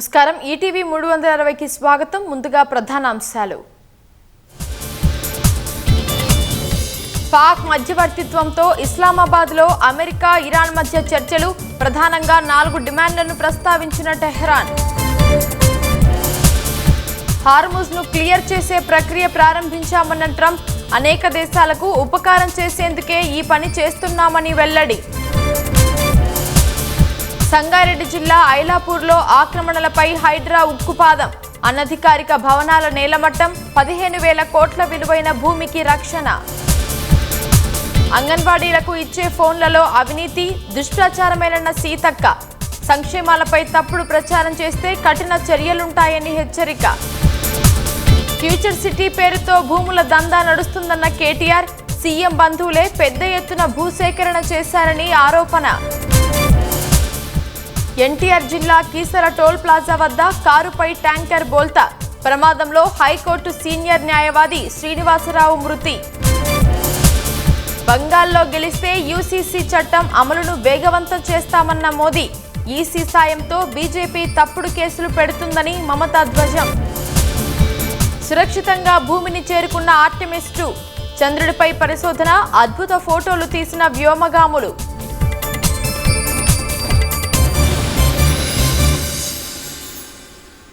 నమస్కారం ఈటీవీ 360కి స్వాగతం ముందుగా ప్రధానాంశాలు పాక్ మధ్యవర్తిత్వంతో ఇస్లామాబాద్లో అమెరికా ఇరాన్ మధ్య చర్చలు ప్రధానంగా 4 డిమాండ్లను ప్రస్తావించిన టెహ్రాన్ హార్ముజ్ను క్లియర్ చేసే ప్రక్రియ ప్రారంభించామన్న ట్రంప్ అనేక దేశాలకు ఉపకారం చేసేందుకే ఈ పని చేస్తున్నామని వెల్లడి సంగారెడ్డి జిల్లా ఐలాపూర్లో ఆక్రమణలపై హైడ్రా ఉక్కుపాదం అనధికారిక భవనాల నేలమట్టం 15,000 కోట్ల విలువైన భూమికి రక్షణ అంగన్వాడీలకు ఇచ్చే ఫోన్లలో అవినీతి దుష్ప్రచారమేనన్న సీతక్క సంక్షేమాలపై తప్పుడు ప్రచారం చేస్తే కఠిన చర్యలుంటాయని హెచ్చరిక ఫ్యూచర్ సిటీ పేరుతో భూముల దందా నడుస్తుందన్న కేటీఆర్ సీఎం బంధువులే పెద్ద ఎత్తున భూసేకరణ చేశారని ఆరోపణ ఎన్టీఆర్ జిల్లా కీసర టోల్ ప్లాజా వద్ద కారుపై ట్యాంకర్ బోల్తా ప్రమాదంలో హైకోర్టు సీనియర్ న్యాయవాది శ్రీనివాసరావు మృతి బంగాల్లో గెలిస్తే యూసీసీ చట్టం అమలును వేగవంతం చేస్తామన్న మోదీ ఈసీ సాయంతో బీజేపీ తప్పుడు కేసులు పెడుతుందని మమతా ధ్వజం సురక్షితంగా భూమిని చేరుకున్న ఆర్టెమిస్ 2 చంద్రుడిపై పరిశోధన అద్భుత ఫోటోలు తీసిన వ్యోమగాములు